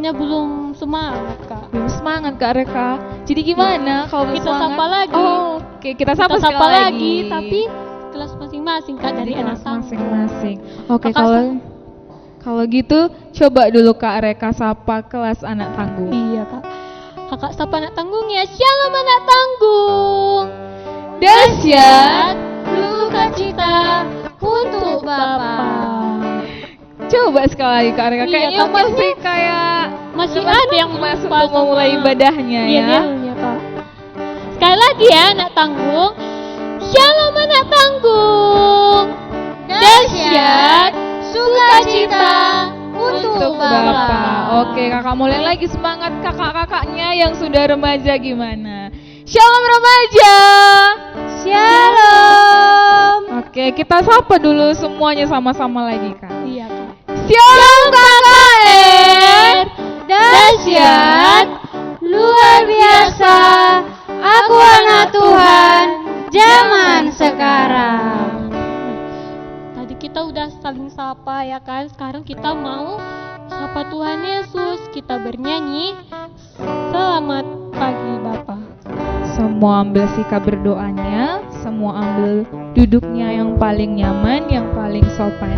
Kayaknya belum semangat, Kak. Belum semangat Kak Reka. Jadi gimana kalau belum Kita semangat? sapa lagi. Oh, oke, kita sapa Kita sekali sapa lagi. lagi, tapi kelas masing-masing, Kak, dari Di anak kelas tangguh. masing-masing. Oke, Kakak kalau gitu coba dulu Kak Reka sapa kelas anak tangguh. Iya, Kak. Kakak sapa anak tanggungnya. Shalom anak tanggung. Dahsyat. Sukacita untuk Bapak. Coba sekali lagi Kak Reka. Iya, Kayaknya Kak, masih kayak Masih ada yang masuk lupa untuk memulai sama- ibadahnya Iya, ya. iya, Kak. Sekali lagi ya anak tanggung. Shalom anak tanggung. Dahsyat sukacita untuk Bapak. Oke, kakak mulai lagi semangat kakak-kakaknya yang sudah remaja gimana? Shalom remaja. Shalom. Oke, kita sapa dulu semuanya sama-sama lagi Kak. Iya, Kak. Shalom KKR dahsyat luar biasa. Aku anak Tuhan zaman sekarang. Tadi kita udah saling sapa ya kan. Sekarang kita mau sapa Tuhan Yesus. Kita bernyanyi selamat pagi Bapak. Semua ambil sikap berdoanya, semua ambil duduknya yang paling nyaman, yang paling sopan.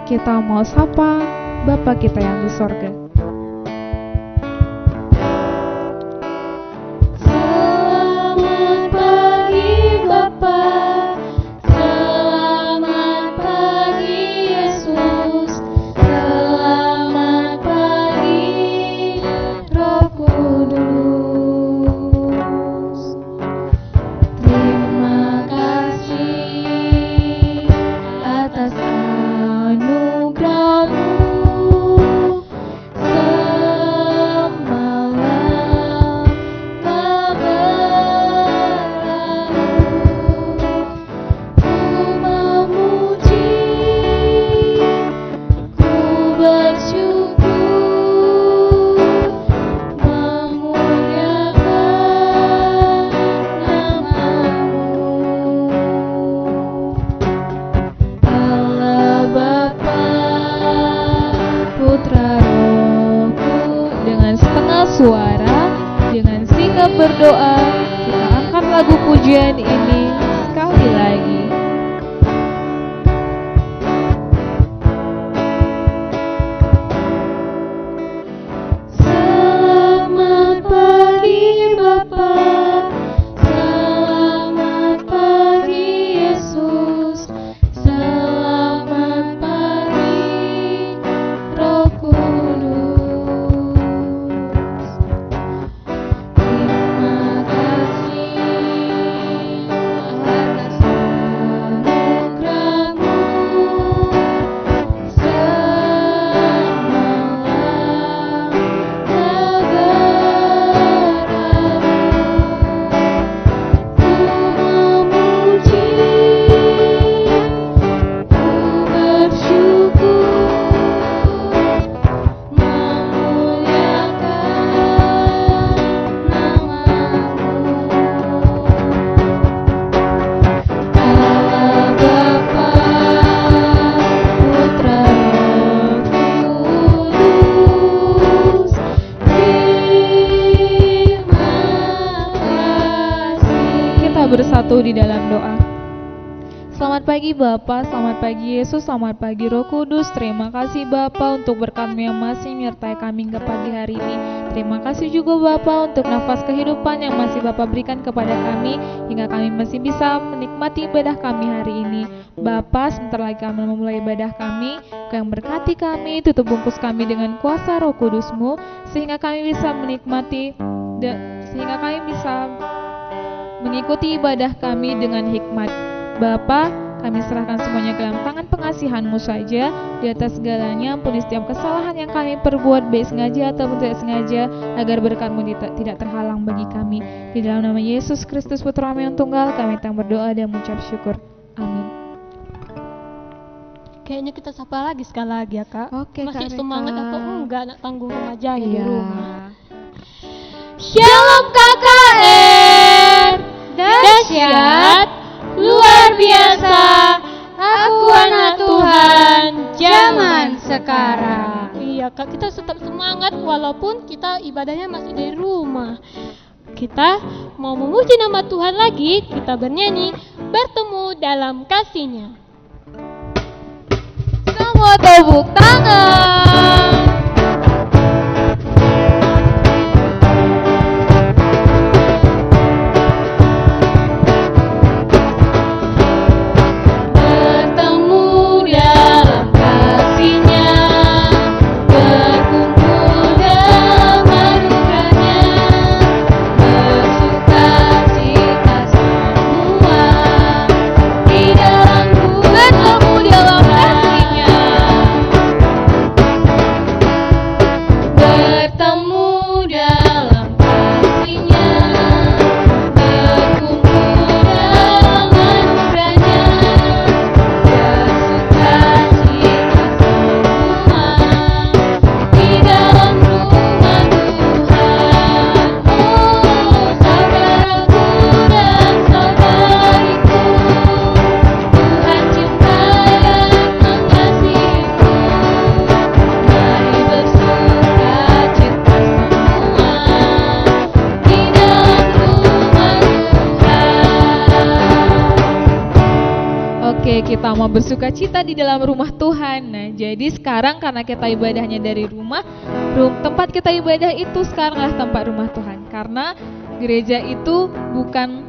Kita mau sapa Bapa kita yang di sorga. Selamat pagi Bapak, selamat pagi Yesus, selamat pagi Roh Kudus. Terima kasih atas anugerah-Mu. Semalam tak berlalu, ku memuji, ku bersyukur, memuliakan nama-Mu. Allah Bapa, Putra, Roh Kudus. Dengan setengah suara, dengan sikap berdoa, kita angkat lagu pujian ini sekali lagi. Selamat pagi Bapak, selamat pagi Yesus, selamat pagi Roh Kudus. Terima kasih atas anugerah-Mu. Semalam tak berlalu, ku memuji, ku bersyukur, memuliakan nama-Mu. Allah Bapa, Putra, Roh Kudus. Terima kasih. Kita bersatu di dalam doa. Selamat pagi Bapa, selamat pagi Yesus, selamat pagi Roh Kudus. Terima kasih Bapa untuk berkat-Mu yang masih menyertai kami hingga pagi hari ini. Terima kasih juga Bapa untuk nafas kehidupan yang masih Bapa berikan kepada kami hingga kami masih bisa menikmati ibadah kami hari ini. Bapa, sebentar lagi kami memulai ibadah kami. Kau yang berkati kami, tutup bungkus kami dengan kuasa Roh Kudus-Mu sehingga kami bisa menikmati sehingga kami bisa mengikuti ibadah kami dengan hikmat. Bapa, kami serahkan semuanya ke dalam tangan pengasihan-Mu saja. Di atas segalanya, ampuni setiap kesalahan yang kami perbuat, baik sengaja ataupun tidak sengaja, agar berkat-Mu tidak terhalang bagi kami. Di dalam nama Yesus Kristus Putra-Mu yang tunggal, kami datang berdoa dan mengucap syukur. Amin. Kayaknya kita sapa lagi sekali lagi ya Kak. Oke, Masih Kak semangat Reka. atau enggak nak tanggung remaja di Iya. rumah. Shalom KKR, dahsyat, luar biasa. Aku anak Tuhan zaman sekarang. Iya Kak, kita tetap semangat walaupun kita ibadahnya masih dari rumah. Kita mau memuji nama Tuhan lagi, kita bernyanyi bertemu dalam kasih-Nya. Semua tepuk tangan. Kita mau bersuka cita di dalam rumah Tuhan. Nah, jadi sekarang karena kita ibadahnya dari rumah, tempat kita ibadah itu sekaranglah tempat rumah Tuhan. Karena gereja itu bukan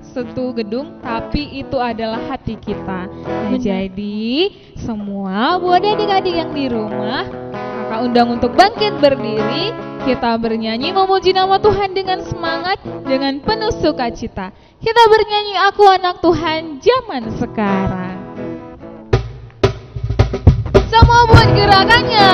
satu gedung, tapi itu adalah hati kita. Nah, jadi semua buat adik-adik yang di rumah, Kakak undang untuk bangkit berdiri. Kita bernyanyi memuji nama Tuhan dengan semangat, dengan penuh sukacita. Kita bernyanyi Aku Anak Tuhan zaman sekarang. Semua buat gerakannya.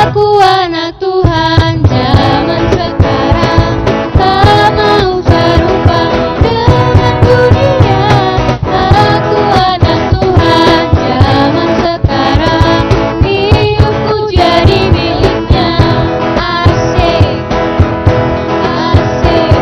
Aku anak Tuhan zaman sekarang, tak mau serupa dengan dunia. Aku anak Tuhan zaman sekarang, hidupku jadi miliknya. Asik, asik.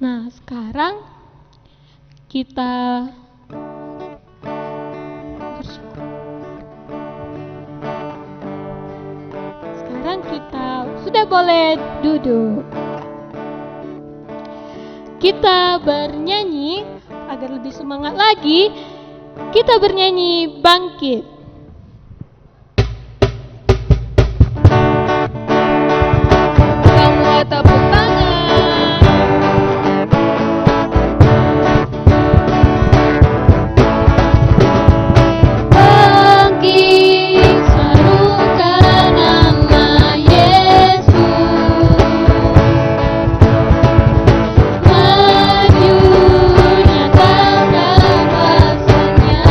Nah, sekarang kita bersyukur. Sekarang kita sudah boleh duduk. Kita bernyanyi agar lebih semangat lagi. Kita bernyanyi bangkit. Semua tepuk tangan. Maju nyatakan kuasa-Nya.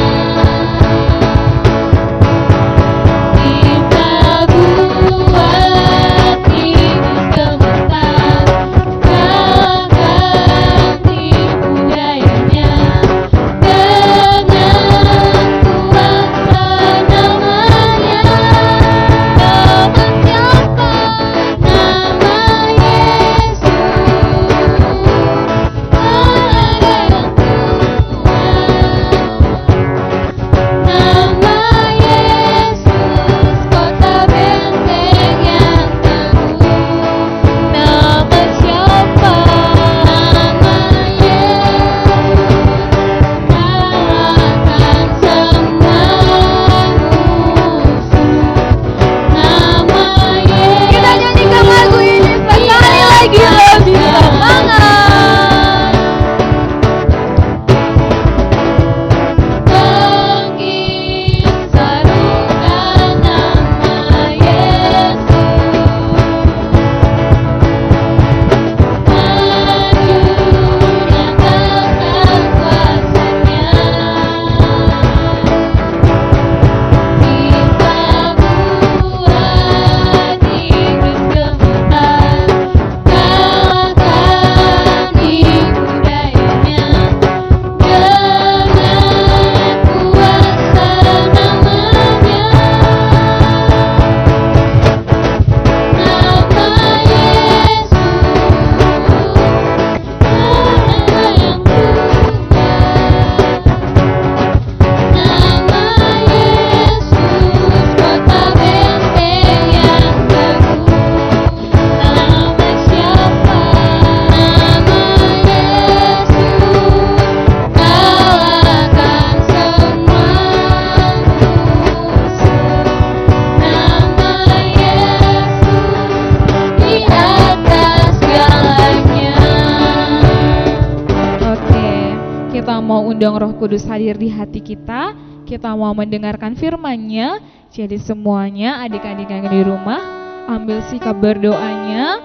Kita mau undang Roh Kudus hadir di hati kita. Kita mau mendengarkan firman-Nya. Jadi semuanya adik-adik yang di rumah, ambil sikap berdoanya.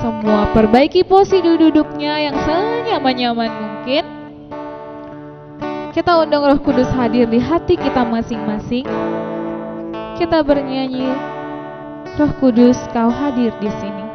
Semua perbaiki posisi duduknya yang senyaman-nyaman mungkin. Kita undang Roh Kudus hadir di hati kita masing-masing. Kita bernyanyi, Roh Kudus, Kau hadir di sini.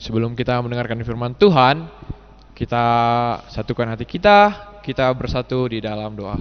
Sebelum kita mendengarkan firman Tuhan, kita satukan hati kita bersatu di dalam doa.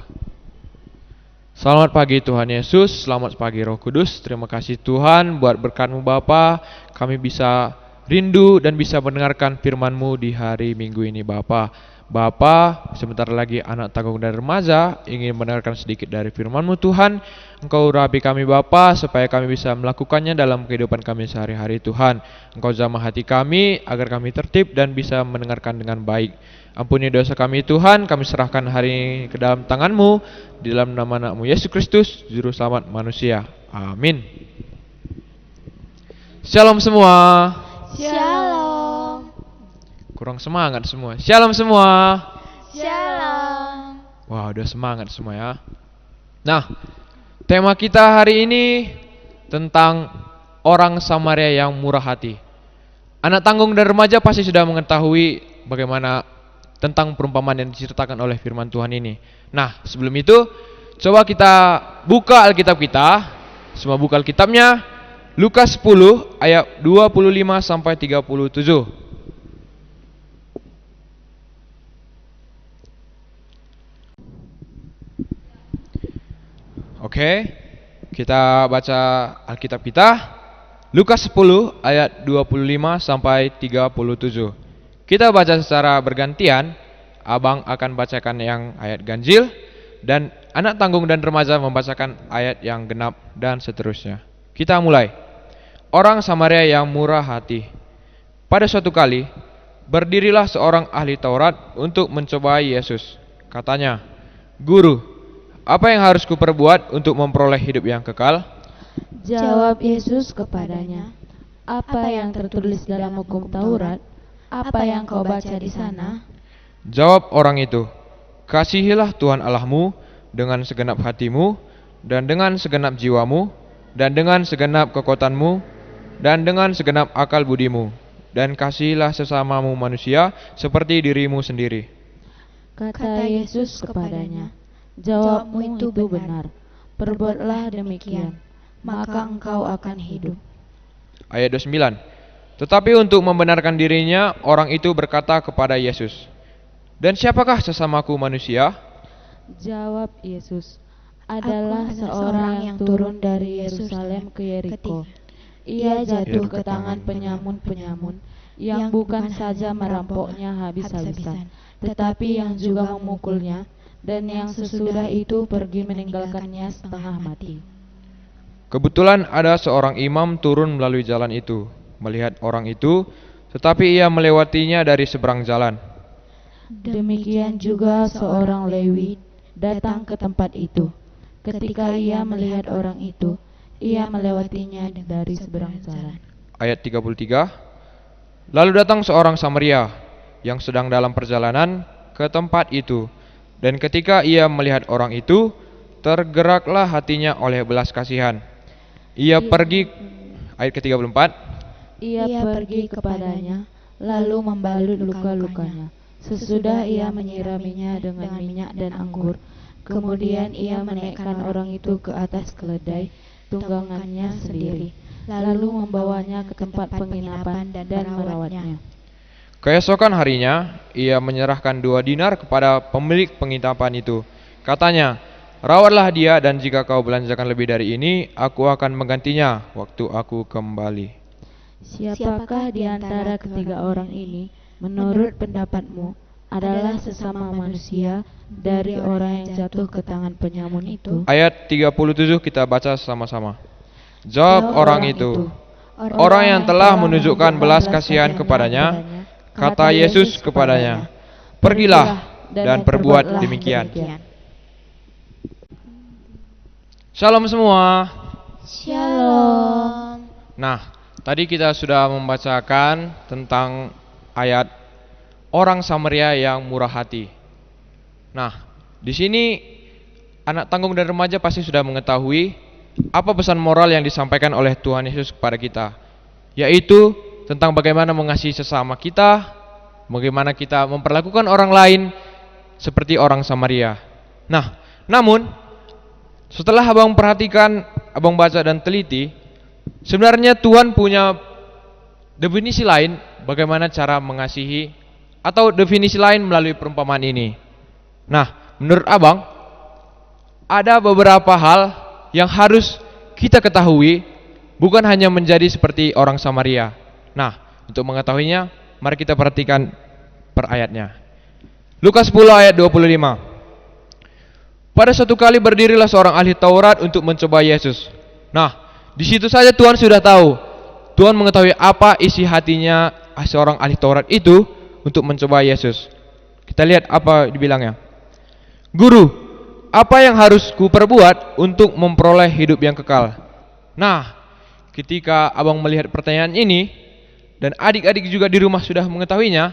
Selamat pagi Tuhan Yesus, selamat pagi Roh Kudus. Terima kasih Tuhan buat berkat-Mu Bapa, kami bisa rindu dan bisa mendengarkan firman-Mu di hari Minggu ini Bapa. Bapa, sebentar lagi anak tanggung dan remaja ingin mendengarkan sedikit dari firman-Mu Tuhan. Engkau urapi kami Bapa supaya kami bisa melakukannya dalam kehidupan kami sehari-hari Tuhan. Engkau jamah hati kami agar kami tertib dan bisa mendengarkan dengan baik. Ampuni dosa kami Tuhan, kami serahkan hari ini ke dalam tangan-Mu, di dalam nama anak-Mu Yesus Kristus, Juru Selamat manusia. Amin. Shalom semua. Shalom. Kurang semangat semua. Shalom semua. Shalom. Wah, udah semangat semua ya. Nah, tema kita hari ini tentang orang Samaria yang murah hati. Anak tanggung dan remaja pasti sudah mengetahui bagaimana tentang perumpamaan yang diceritakan oleh firman Tuhan ini. Nah, sebelum itu, coba kita buka Alkitab kita. Semua buka Alkitabnya. Lukas 10 ayat 25 sampai 37. Oke, kita baca Alkitab kita. Lukas 10 ayat 25 sampai 37. Kita baca secara bergantian. Abang akan bacakan yang ayat ganjil, dan anak tanggung dan remaja membacakan ayat yang genap, dan seterusnya. Kita mulai. Orang Samaria yang murah hati. Pada suatu kali, berdirilah seorang ahli Taurat untuk mencobai Yesus. Katanya, "Guru, apa yang harus kuperbuat untuk memperoleh hidup yang kekal?" Jawab Yesus kepadanya, "Apa yang tertulis dalam hukum Taurat? Apa yang kau baca di sana?" Jawab orang itu, "Kasihilah Tuhan Allahmu dengan segenap hatimu, dan dengan segenap jiwamu, dan dengan segenap kekuatanmu, dan dengan segenap akal budimu, dan kasihilah sesamamu manusia seperti dirimu sendiri." Kata Yesus kepadanya, "Jawabmu itu benar. Perbuatlah demikian, maka engkau akan hidup." Ayat 29. Tetapi untuk membenarkan dirinya, orang itu berkata kepada Yesus, "Dan siapakah sesamaku manusia?" Jawab Yesus, "Adalah seorang yang turun dari Yerusalem ke Yeriko. Ia jatuh ke tangan penyamun-penyamun yang bukan saja merampoknya habis-habisan, tetapi yang juga memukulnya, dan yang sesudah itu pergi meninggalkannya setengah mati." Kebetulan ada seorang imam turun melalui jalan itu, melihat orang itu, tetapi ia melewatinya dari seberang jalan. Demikian juga seorang Lewi datang ke tempat itu. Ketika ia melihat orang itu, ia melewatinya dari seberang jalan. Ayat 33. Lalu datang seorang Samaria yang sedang dalam perjalanan ke tempat itu, dan ketika ia melihat orang itu, tergeraklah hatinya oleh belas kasihan. Ia pergi, ayat ke-34. Ia pergi kepadanya, lalu membalut luka-lukanya. Sesudah ia menyiraminya dengan minyak dan anggur, kemudian ia menaikkan orang itu ke atas keledai tunggangannya sendiri, lalu membawanya ke tempat penginapan dan merawatnya. Keesokan harinya, ia menyerahkan 2 dinar kepada pemilik penginapan itu. Katanya, "Rawatlah dia, dan jika kau belanjakan lebih dari ini, aku akan menggantinya waktu aku kembali." Siapakah di antara ketiga orang ini, menurut pendapatmu, adalah sesama manusia dari orang yang jatuh ke tangan penyamun itu? Ayat 37 kita baca sama-sama. Jawab orang itu, "Orang yang telah menunjukkan belas kasihan kepadanya," kata Yesus kepadanya, "Pergilah dan perbuat demikian." Shalom semua. Shalom. Nah, tadi kita sudah membacakan tentang ayat orang Samaria yang murah hati. Nah, di sini anak tanggung dan remaja pasti sudah mengetahui apa pesan moral yang disampaikan oleh Tuhan Yesus kepada kita, yaitu tentang bagaimana mengasihi sesama kita, bagaimana kita memperlakukan orang lain seperti orang Samaria. Nah, namun setelah abang perhatikan, abang baca dan teliti, sebenarnya Tuhan punya definisi lain bagaimana cara mengasihi, atau definisi lain melalui perumpamaan ini. Nah, menurut abang, ada beberapa hal yang harus kita ketahui, bukan hanya menjadi seperti orang Samaria. Nah, untuk mengetahuinya, mari kita perhatikan per ayatnya. Lukas 10 ayat 25. Pada suatu kali berdirilah seorang ahli Taurat untuk mencoba Yesus. Nah, di situ saja Tuhan sudah tahu. Tuhan mengetahui apa isi hatinya seorang ahli Taurat itu untuk mencoba Yesus. Kita lihat apa dibilangnya. "Guru, apa yang harus kuperbuat untuk memperoleh hidup yang kekal?" Nah, ketika abang melihat pertanyaan ini, dan adik-adik juga di rumah sudah mengetahuinya,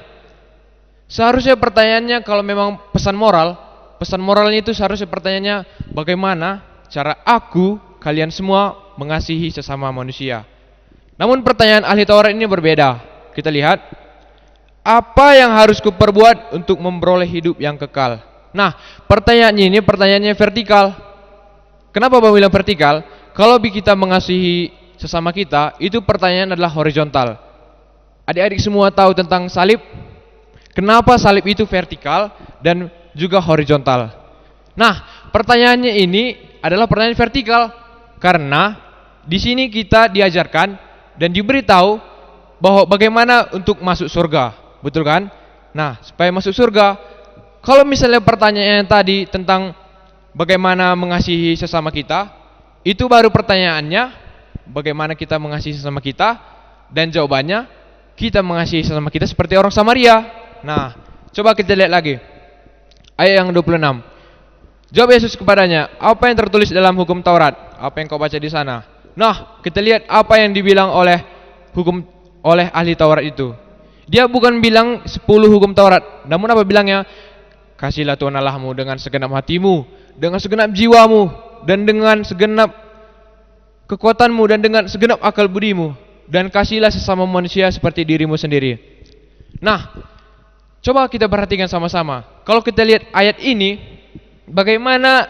seharusnya pertanyaannya kalau memang pesan moralnya itu seharusnya pertanyaannya, bagaimana cara kalian semua mengasihi sesama manusia. Namun pertanyaan ahli Taurat ini berbeda. Kita lihat, apa yang harus kuperbuat untuk memperoleh hidup yang kekal? Nah, pertanyaannya ini pertanyaannya vertikal. Kenapa Bang bilang vertikal? Kalau kita mengasihi sesama kita, itu pertanyaan adalah horizontal. Adik-adik semua tahu tentang salib? Kenapa salib itu vertikal dan juga horizontal? Nah, pertanyaannya ini adalah pertanyaan vertikal karena di sini kita diajarkan dan diberitahu bahwa bagaimana untuk masuk surga, betul kan? Nah, supaya masuk surga, kalau misalnya pertanyaan tadi tentang bagaimana mengasihi sesama kita, itu baru pertanyaannya bagaimana kita mengasihi sesama kita, dan jawabannya kita mengasihi sesama kita seperti orang Samaria. Nah, coba kita lihat lagi ayat yang 26. Jawab Yesus kepadanya, apa yang tertulis dalam hukum Taurat? Apa yang kau baca di sana? Nah, kita lihat apa yang dibilang oleh ahli Taurat itu. Dia bukan bilang 10 hukum Taurat, namun apa bilangnya? Kasihlah Tuhan Allahmu dengan segenap hatimu, dengan segenap jiwamu, dan dengan segenap kekuatanmu, dan dengan segenap akal budimu, dan kasihlah sesama manusia seperti dirimu sendiri. Nah, coba kita perhatikan sama-sama. Kalau kita lihat ayat ini, bagaimana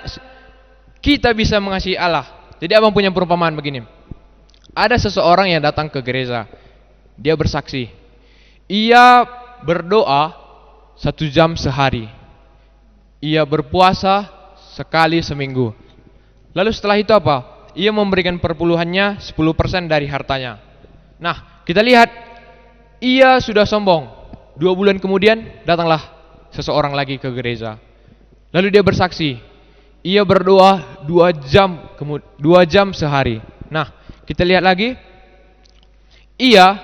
kita bisa mengasihi Allah? Jadi abang punya perumpamaan begini. Ada seseorang yang datang ke gereja. Dia bersaksi. Ia berdoa 1 jam sehari. Ia berpuasa sekali seminggu. Lalu setelah itu apa? Ia memberikan perpuluhannya 10% dari hartanya. Nah, kita lihat ia sudah sombong. 2 bulan kemudian datanglah seseorang lagi ke gereja. Lalu dia bersaksi, ia berdoa 2 jam sehari. Nah, kita lihat lagi, ia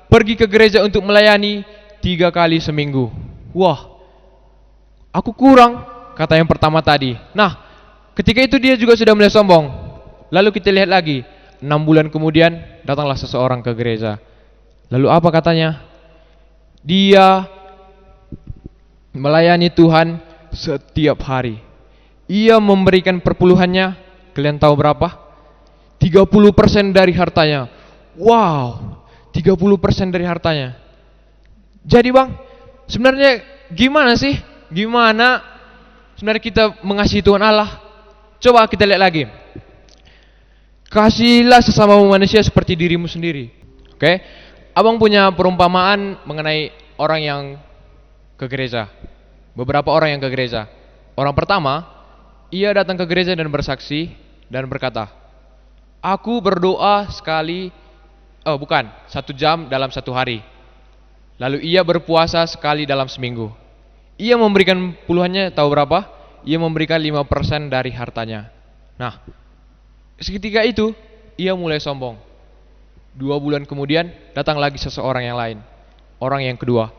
pergi ke gereja untuk melayani 3 kali seminggu. Wah, aku kurang, kata yang pertama tadi. Nah, ketika itu dia juga sudah mulai sombong. Lalu kita lihat lagi, 6 bulan kemudian datanglah seseorang ke gereja. Lalu apa katanya? Dia melayani Tuhan setiap hari. Ia memberikan perpuluhannya, kalian tahu berapa? 30% dari hartanya. Wow, 30% dari hartanya. Jadi bang, sebenarnya gimana sih? Gimana sebenarnya kita mengasihi Tuhan Allah? Coba kita lihat lagi. Kasihilah sesama manusia seperti dirimu sendiri. Oke? Abang punya perumpamaan mengenai orang yang ke gereja. Beberapa orang yang ke gereja. Orang pertama, ia datang ke gereja dan bersaksi dan berkata, aku berdoa 1 jam dalam 1 hari. Lalu ia berpuasa sekali dalam seminggu. Ia memberikan puluhannya, tahu berapa? Ia memberikan 5% dari hartanya. Nah, seketika itu ia mulai sombong. 2 bulan kemudian datang lagi seseorang yang lain. Orang yang kedua,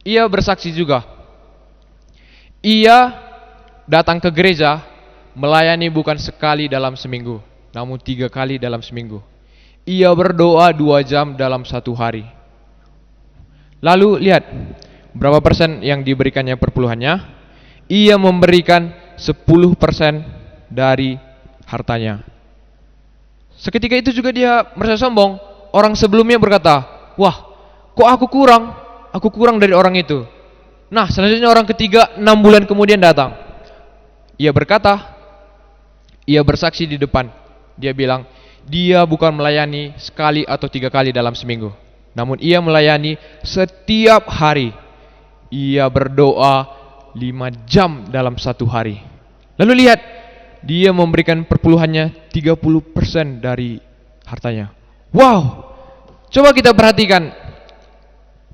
ia bersaksi juga. Ia datang ke gereja melayani bukan sekali dalam seminggu, namun 3 kali dalam seminggu. Ia berdoa 2 jam dalam 1 hari. Lalu lihat berapa persen yang diberikannya perpuluhannya. Ia memberikan 10% dari hartanya. Seketika itu juga dia merasa sombong. Orang sebelumnya berkata, wah, kok aku kurang dari orang itu. Nah, selanjutnya orang ketiga 6 bulan kemudian datang. Ia berkata, ia bersaksi di depan. Dia bilang, dia bukan melayani sekali atau 3 kali dalam seminggu, namun ia melayani setiap hari. Ia berdoa 5 jam dalam 1 hari. Lalu lihat, dia memberikan perpuluhannya 30% dari hartanya. Wow, coba kita perhatikan.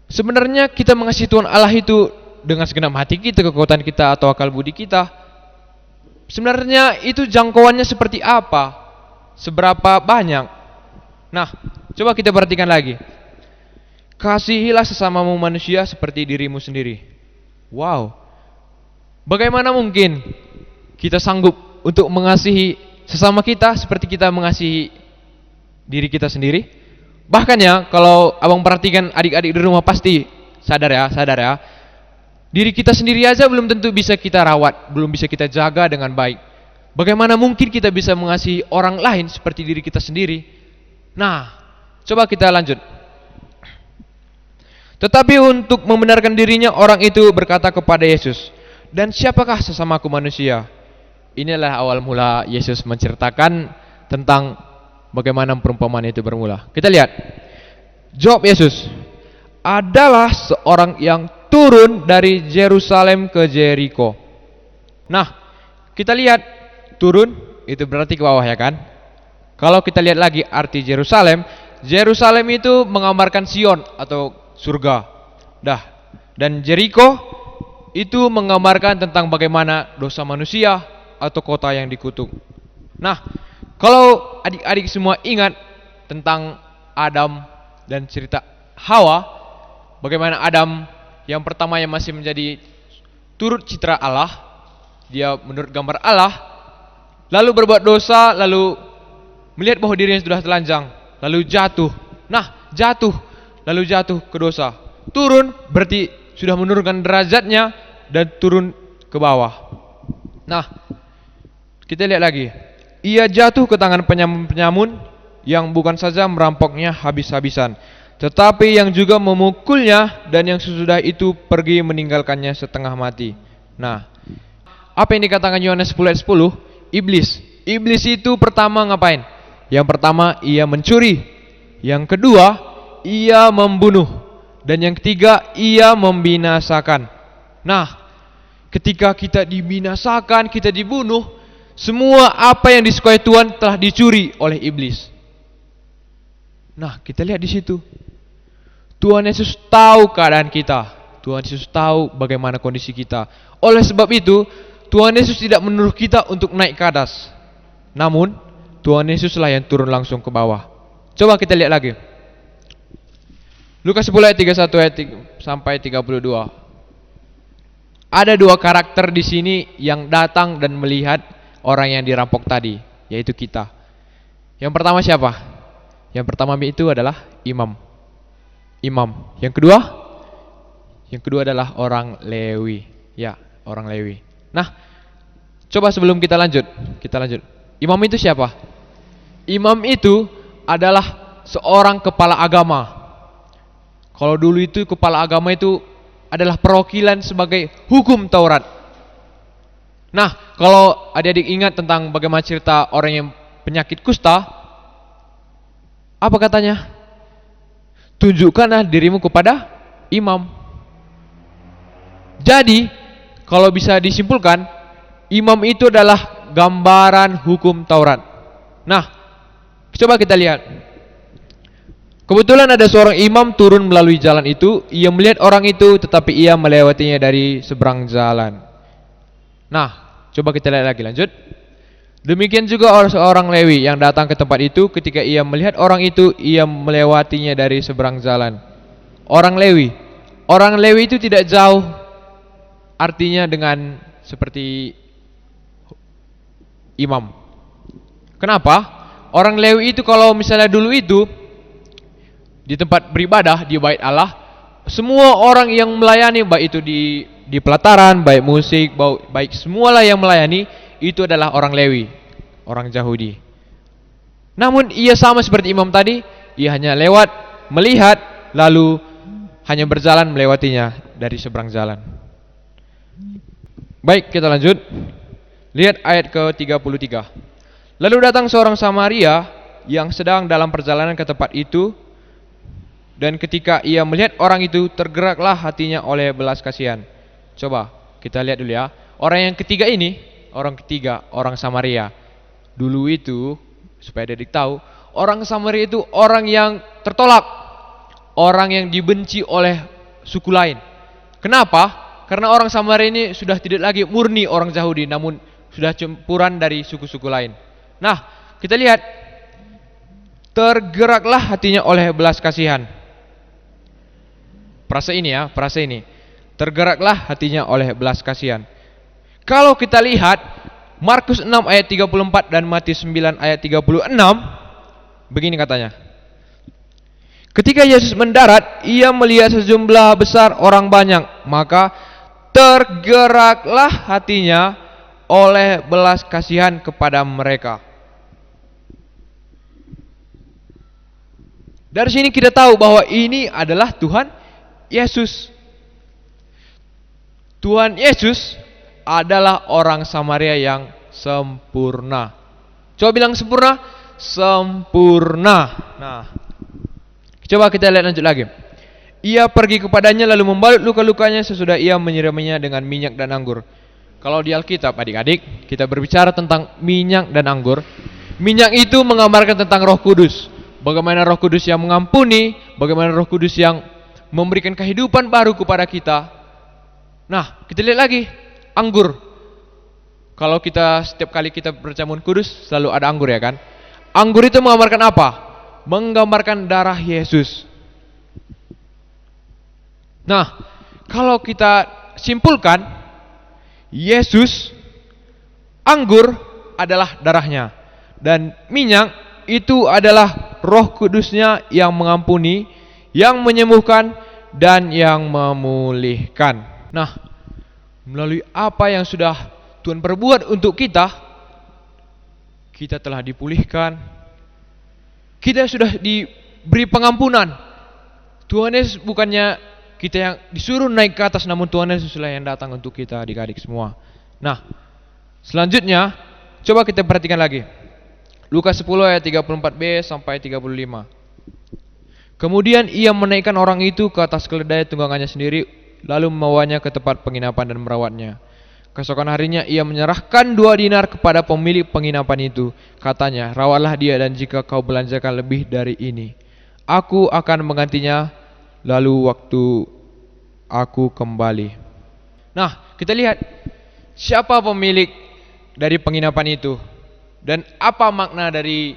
Sebenarnya kita mengasihi Tuhan Allah itu dengan segenap hati kita, kekuatan kita, atau akal budi kita. Sebenarnya itu jangkauannya seperti apa? Seberapa banyak? Nah, coba kita perhatikan lagi. Kasihilah sesamamu manusia seperti dirimu sendiri. Wow, bagaimana mungkin kita sanggup untuk mengasihi sesama kita seperti kita mengasihi diri kita sendiri? Bahkan ya, kalau abang perhatikan adik-adik di rumah pasti sadar ya. Diri kita sendiri aja belum tentu bisa kita rawat, belum bisa kita jaga dengan baik. Bagaimana mungkin kita bisa mengasihi orang lain seperti diri kita sendiri? Nah, coba kita lanjut. Tetapi untuk membenarkan dirinya, orang itu berkata kepada Yesus, dan siapakah sesamaku manusia? Inilah awal mula Yesus menceritakan tentang bagaimana perumpamaan itu bermula. Kita lihat. Jawab Yesus, adalah seorang yang turun dari Yerusalem ke Jeriko. Nah, kita lihat turun itu berarti ke bawah ya kan? Kalau kita lihat lagi arti Yerusalem, Yerusalem itu menggambarkan Sion atau surga. Dan Jeriko itu menggambarkan tentang bagaimana dosa manusia atau kota yang dikutuk. Nah, kalau adik-adik semua ingat tentang Adam dan cerita Hawa, bagaimana Adam yang pertama yang masih menjadi turut citra Allah, dia menurut gambar Allah, lalu berbuat dosa, lalu melihat bahwa dirinya sudah telanjang, lalu jatuh. Nah, lalu jatuh ke dosa. Turun berarti sudah menurunkan derajatnya dan turun ke bawah. Nah, kita lihat lagi. Ia jatuh ke tangan penyamun-penyamun yang bukan saja merampoknya habis-habisan, tetapi yang juga memukulnya, dan yang sesudah itu pergi meninggalkannya setengah mati. Nah, apa yang dikatakan Yohanes 10 ayat 10? Iblis itu pertama ngapain? Yang pertama ia mencuri, yang kedua ia membunuh, dan yang ketiga ia membinasakan. Nah, ketika kita dibinasakan, kita dibunuh, semua apa yang disukai Tuhan telah dicuri oleh iblis. Nah, kita lihat di situ. Tuhan Yesus tahu keadaan kita. Tuhan Yesus tahu bagaimana kondisi kita. Oleh sebab itu, Tuhan Yesus tidak menyuruh kita untuk naik ke atas. Namun, Tuhan Yesuslah yang turun langsung ke bawah. Coba kita lihat lagi. Lukas 10 ayat 31 sampai 32. Ada dua karakter di sini yang datang dan melihat orang yang dirampok tadi, yaitu kita. Yang pertama siapa? Yang pertama itu adalah imam. Yang kedua adalah orang Lewi. Ya, orang Lewi. Nah, coba sebelum kita lanjut. Imam itu siapa? Imam itu adalah seorang kepala agama. Kalau dulu itu kepala agama itu adalah perwakilan sebagai hukum Taurat. Nah, kalau adik-adik ingat tentang bagaimana cerita orang yang penyakit kusta, apa katanya? Tunjukkanlah dirimu kepada imam. Jadi, kalau bisa disimpulkan, imam itu adalah gambaran hukum Taurat. Nah, coba kita lihat. Kebetulan ada seorang imam turun melalui jalan itu. Ia melihat orang itu, tetapi ia melewatinya dari seberang jalan. Nah, coba kita lihat lagi, lanjut. Demikian juga seorang Lewi yang datang ke tempat itu. Ketika ia melihat orang itu, ia melewatinya dari seberang jalan. Orang Lewi itu tidak jauh artinya dengan seperti imam. Kenapa? Orang Lewi itu kalau misalnya dulu itu di tempat beribadah di bait Allah, semua orang yang melayani, baik itu di pelataran, baik musik, baik semualah yang melayani, itu adalah orang Lewi, orang Yahudi. Namun ia sama seperti imam tadi, ia hanya lewat, melihat, lalu hanya berjalan melewatinya dari seberang jalan. Baik, kita lanjut. Lihat ayat ke-33. Lalu datang seorang Samaria yang sedang dalam perjalanan ke tempat itu, dan ketika ia melihat orang itu, tergeraklah hatinya oleh belas kasihan. Coba kita lihat dulu ya. Orang yang ketiga ini, orang Samaria. Dulu itu, supaya adik tahu, orang Samaria itu orang yang tertolak, orang yang dibenci oleh suku lain. Kenapa? Karena orang Samaria ini sudah tidak lagi murni orang Yahudi, namun sudah campuran dari suku-suku lain. Nah, kita lihat, tergeraklah hatinya oleh belas kasihan. Frase ini. Tergeraklah hatinya oleh belas kasihan. Kalau kita lihat Markus 6 ayat 34 dan Matius 9 ayat 36, begini katanya. Ketika Yesus mendarat, ia melihat sejumlah besar orang banyak, maka tergeraklah hatinya oleh belas kasihan kepada mereka. Dari sini kita tahu bahwa ini adalah Tuhan Yesus. Tuhan Yesus adalah orang Samaria yang sempurna. Coba bilang sempurna. sempurna. Nah, coba kita lihat lanjut lagi. Ia pergi kepadanya lalu membalut luka-lukanya sesudah ia menyiraminya dengan minyak dan anggur. Kalau di Alkitab adik-adik, kita berbicara tentang minyak dan anggur. Minyak itu menggambarkan tentang Roh Kudus. Bagaimana Roh Kudus yang mengampuni, bagaimana Roh Kudus yang memberikan kehidupan baru kepada kita. Nah, kita lihat lagi anggur. Kalau kita setiap kali kita berjamun kudus selalu ada anggur, ya kan? Anggur itu menggambarkan apa? Menggambarkan darah Yesus. Nah, kalau kita simpulkan, Yesus, anggur adalah darahnya, dan minyak itu adalah Roh Kudusnya yang mengampuni, yang menyembuhkan, dan yang memulihkan. Nah, melalui apa yang sudah Tuhan perbuat untuk kita, kita telah dipulihkan, kita sudah diberi pengampunan. Tuhan Yesus bukannya kita yang disuruh naik ke atas, namun Tuhan Yesuslah yang datang untuk kita, adik-adik semua. Nah, selanjutnya coba kita perhatikan lagi Lukas 10 ayat 34b sampai 35. Kemudian ia menaikkan orang itu ke atas keledai tunggangannya sendiri, lalu membawanya ke tempat penginapan dan merawatnya. Keesokan harinya ia menyerahkan 2 dinar kepada pemilik penginapan itu. Katanya, rawatlah dia, dan jika kau belanjakan lebih dari ini, aku akan menggantinya lalu waktu aku kembali. Nah, kita lihat siapa pemilik dari penginapan itu dan apa makna dari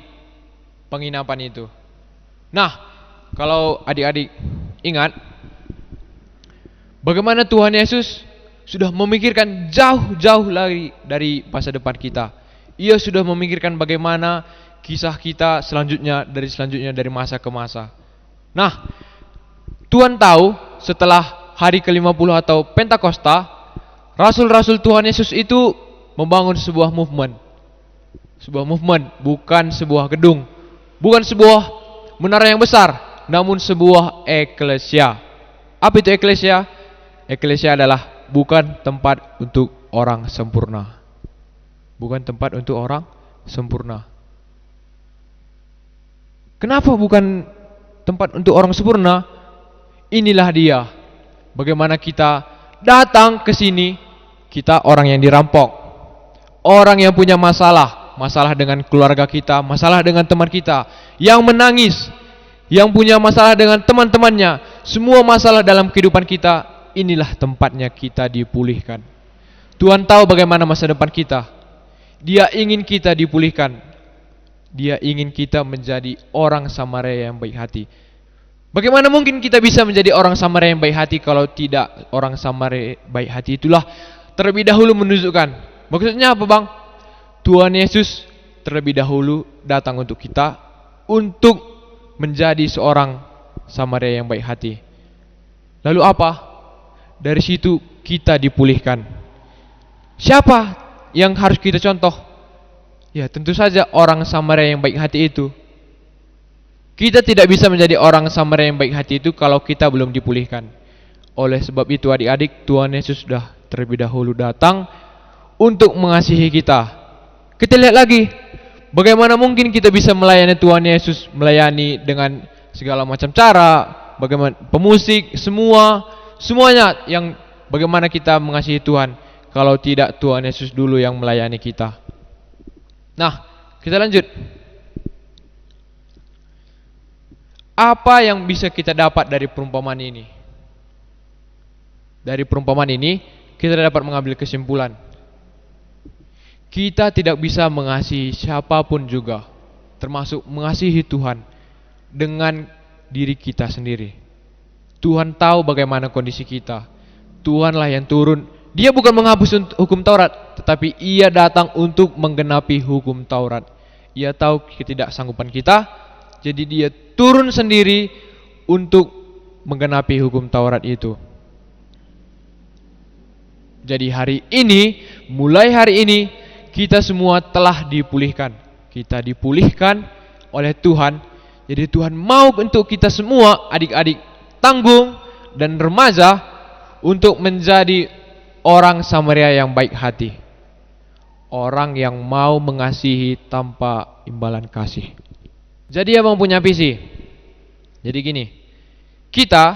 penginapan itu. Nah, kalau adik-adik ingat bagaimana Tuhan Yesus sudah memikirkan jauh-jauh lagi dari masa depan kita. Ia sudah memikirkan bagaimana kisah kita selanjutnya dari masa ke masa. Nah, Tuhan tahu setelah hari ke-50 atau Pentakosta, rasul-rasul Tuhan Yesus itu membangun sebuah movement. Sebuah movement, bukan sebuah gedung, bukan sebuah menara yang besar, namun sebuah eklesia. Apa itu eklesia? Eklesia adalah bukan tempat untuk orang sempurna. Bukan tempat untuk orang sempurna. Kenapa bukan tempat untuk orang sempurna? Inilah dia. Bagaimana kita datang ke sini, kita orang yang dirampok, orang yang punya masalah dengan keluarga kita, masalah dengan teman kita, yang menangis, yang punya masalah dengan teman-temannya, semua masalah dalam kehidupan kita, inilah tempatnya kita dipulihkan. Tuhan tahu bagaimana masa depan kita. Dia ingin kita dipulihkan. Dia ingin kita menjadi orang Samaria yang baik hati. Bagaimana mungkin kita bisa menjadi orang Samaria yang baik hati kalau tidak orang Samaria baik hati itulah terlebih dahulu menunjukkan. Maksudnya apa, Bang? Tuhan Yesus terlebih dahulu datang untuk kita untuk menjadi seorang Samaria yang baik hati. Lalu apa? Dari situ kita dipulihkan. Siapa yang harus kita contoh? Ya, tentu saja orang Samaria yang baik hati itu. Kita tidak bisa menjadi orang Samaria yang baik hati itu kalau kita belum dipulihkan. Oleh sebab itu adik-adik, Tuhan Yesus sudah terlebih dahulu datang untuk mengasihi kita. Kita lihat lagi, bagaimana mungkin kita bisa melayani Tuhan Yesus, melayani dengan segala macam cara, bagaimana pemusik, semuanya yang bagaimana kita mengasihi Tuhan kalau tidak Tuhan Yesus dulu yang melayani kita. Nah, kita lanjut. Apa yang bisa kita dapat dari perumpamaan ini? Dari perumpamaan ini kita dapat mengambil kesimpulan. Kita tidak bisa mengasihi siapapun juga, termasuk mengasihi Tuhan dengan diri kita sendiri. Tuhan tahu bagaimana kondisi kita. Tuhanlah yang turun. Dia bukan menghapus hukum Taurat, tetapi ia datang untuk menggenapi hukum Taurat. Ia tahu ketidaksanggupan kita, jadi dia turun sendiri untuk menggenapi hukum Taurat itu. Jadi hari ini, mulai hari ini, kita semua telah dipulihkan. Kita dipulihkan oleh Tuhan. Jadi Tuhan mau untuk kita semua, adik-adik tanggung dan remaja, untuk menjadi orang Samaria yang baik hati. orang yang mau mengasihi tanpa imbalan kasih. Jadi abang punya visi. Jadi gini, kita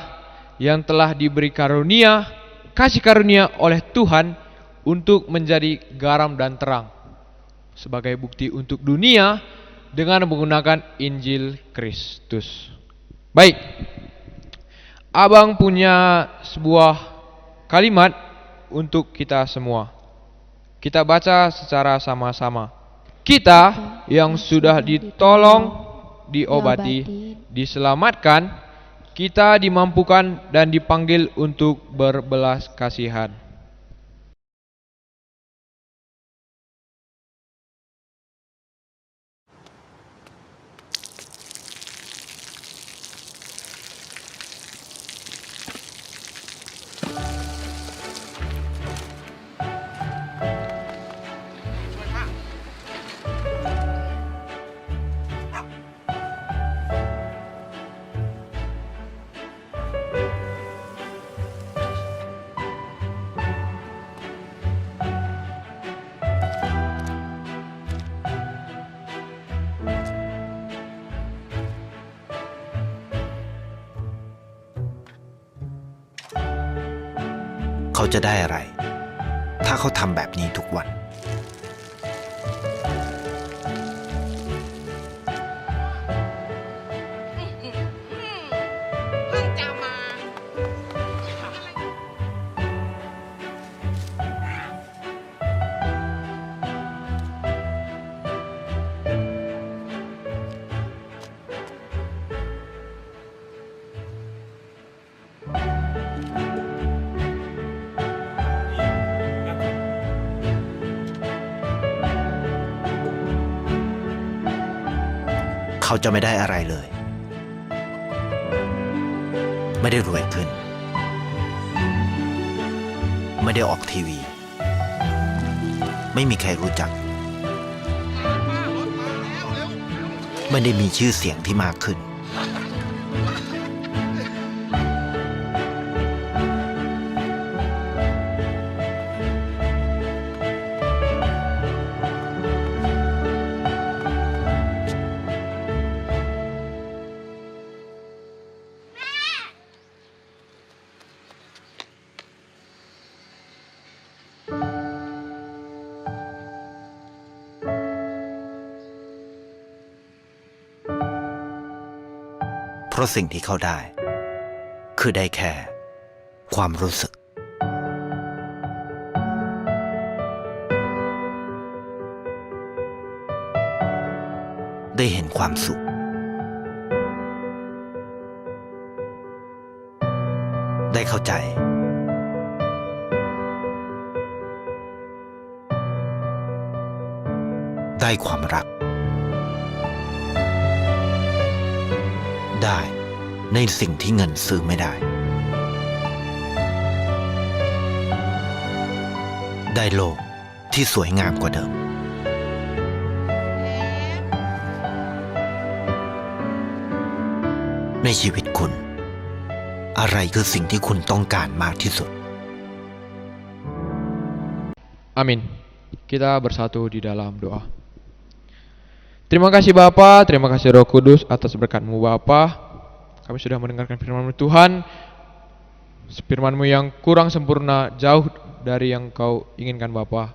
yang telah diberi karunia, kasih karunia oleh Tuhan untuk menjadi garam dan terang sebagai bukti untuk dunia dengan menggunakan Injil Kristus. Baik, abang punya sebuah kalimat untuk kita semua. Kita baca secara sama-sama. Kita yang sudah ditolong, diobati, diselamatkan, kita dimampukan dan dipanggil untuk berbelas kasihan.เขาจะได้อะไร ถ้าเขาทำแบบนี้ทุกวัน เขาจะไม่ได้อะไรเลย ไม่ได้รวยขึ้น ไม่ได้ออกทีวี ไม่มีใครรู้จัก ไม่ได้มีชื่อเสียงที่มากขึ้น เพราะสิ่งที่เขาได้ คือได้แค่ความรู้สึก ได้เห็นความสุข ได้เข้าใจ ได้ความรัก ได้ในสิ่งที่เงินซื้อไม่ได้ ได้โลกที่สวยงามกว่าเดิม ในชีวิตคุณ อะไรคือสิ่งที่คุณต้องการมากที่สุด Amin. Kita bersatu di dalam doa. Terima kasih Bapa, terima kasih Roh Kudus atas berkat-Mu Bapa. Kami sudah mendengarkan firman-Mu Tuhan. Firman-Mu yang kurang sempurna, jauh dari yang Kau inginkan Bapa.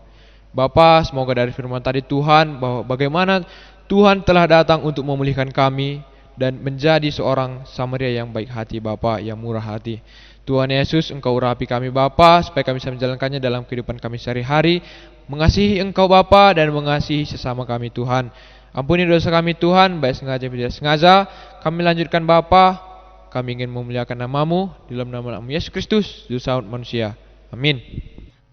Bapa, semoga dari firman tadi Tuhan, bahwa bagaimana Tuhan telah datang untuk memulihkan kami dan menjadi seorang Samaria yang baik hati Bapa, yang murah hati. Tuhan Yesus, Engkau urapi kami Bapa, supaya kami bisa menjalankannya dalam kehidupan kami sehari-hari, mengasihi Engkau Bapa dan mengasihi sesama kami Tuhan. Ampuni dosa kami Tuhan, baik sengaja tidak sengaja. Kami lanjutkan Bapa, kami ingin memuliakan nama-Mu di dalam nama Yesus Kristus, Juru Selamat manusia. Amin.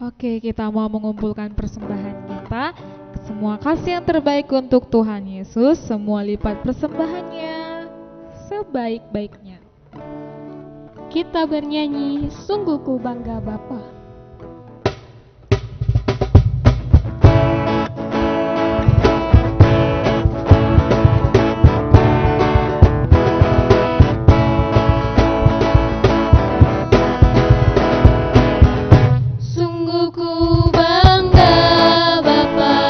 Oke, kita mau mengumpulkan persembahan kita. Semua kasih yang terbaik untuk Tuhan Yesus. Semua lipat persembahannya sebaik-baiknya. Kita bernyanyi, sungguh ku bangga Bapa. Sungguh ku bangga Bapa.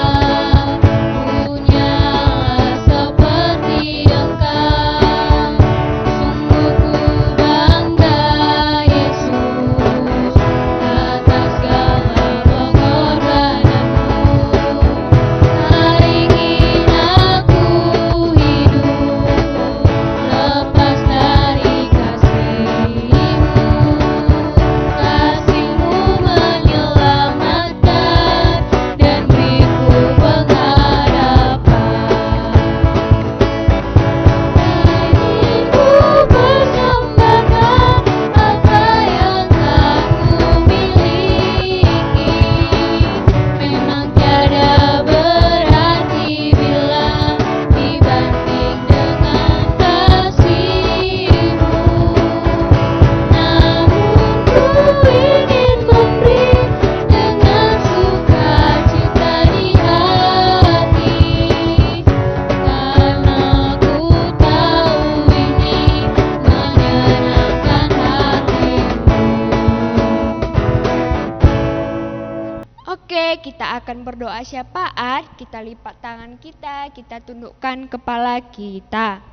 kita akan berdoa syafaat, kita lipat tangan kita tundukkan kepala kita.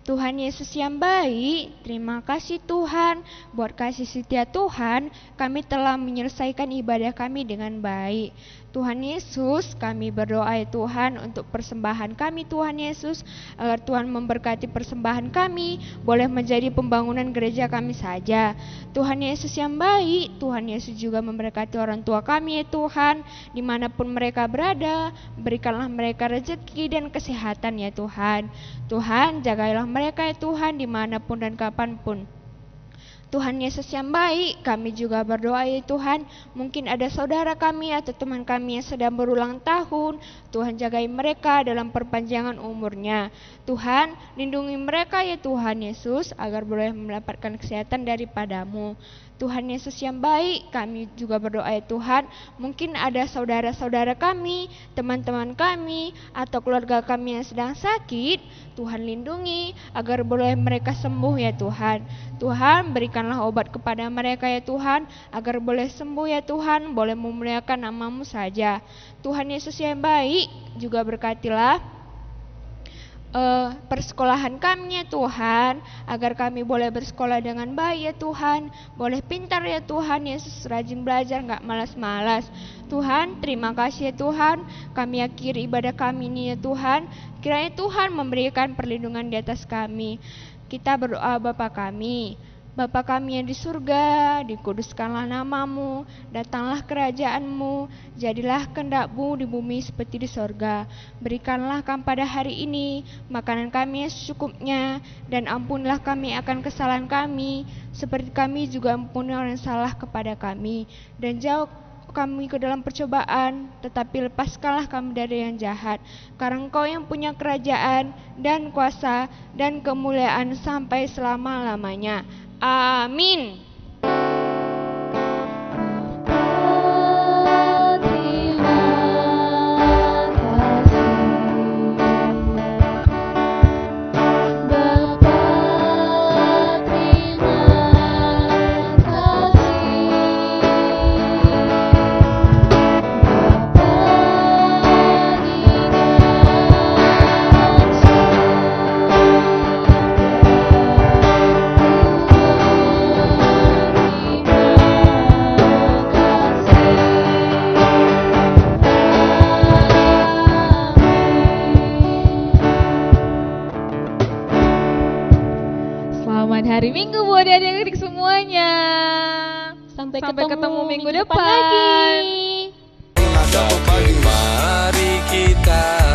Tuhan Yesus yang baik, terima kasih Tuhan, buat kasih setia Tuhan, kami telah menyelesaikan ibadah kami dengan baik. Tuhan Yesus, kami berdoa ya Tuhan untuk persembahan kami Tuhan Yesus, agar Tuhan memberkati persembahan kami, boleh menjadi pembangunan gereja kami saja. Tuhan Yesus yang baik, Tuhan Yesus juga memberkati orang tua kami ya Tuhan, dimanapun mereka berada, berikanlah mereka rezeki dan kesehatan ya Tuhan. Tuhan, jagailah mereka ya Tuhan, dimanapun dan kapanpun. Tuhan Yesus yang baik, kami juga berdoa ya Tuhan, mungkin ada saudara kami atau teman kami yang sedang berulang tahun, Tuhan jagai mereka dalam perpanjangan umurnya. Tuhan, lindungi mereka ya Tuhan Yesus, agar boleh mendapatkan kesehatan daripadamu. Tuhan Yesus yang baik, kami juga berdoa ya Tuhan, mungkin ada saudara-saudara kami, teman-teman kami, atau keluarga kami yang sedang sakit, Tuhan lindungi, agar boleh mereka sembuh ya Tuhan. Tuhan, berikanlah obat kepada mereka ya Tuhan, agar boleh sembuh ya Tuhan, boleh memuliakan nama-Mu saja. Tuhan Yesus yang baik, juga berkatilah persekolahan kami ya Tuhan, agar kami boleh bersekolah dengan baik ya Tuhan, boleh pintar ya Tuhan Yesus, rajin belajar, gak malas-malas. Tuhan, terima kasih ya Tuhan, kami akhiri ibadah kami ini ya Tuhan, kiranya Tuhan memberikan perlindungan di atas kami. Kita berdoa Bapa kami, Bapa kami yang di surga, dikuduskanlah nama-Mu, datanglah kerajaan-Mu, jadilah kehendak-Mu di bumi seperti di surga. Berikanlah kami pada hari ini makanan kami yang secukupnya, dan ampunilah kami akan kesalahan kami, seperti kami juga ampuni orang yang salah kepada kami. Dan jauh kami ke dalam percobaan, tetapi lepaskanlah kami dari yang jahat. Karena Engkau yang punya kerajaan dan kuasa dan kemuliaan sampai selama-lamanya. Amin. Hari Minggu buat adik-adik semuanya. Sampai ketemu minggu depan lagi. Mari kita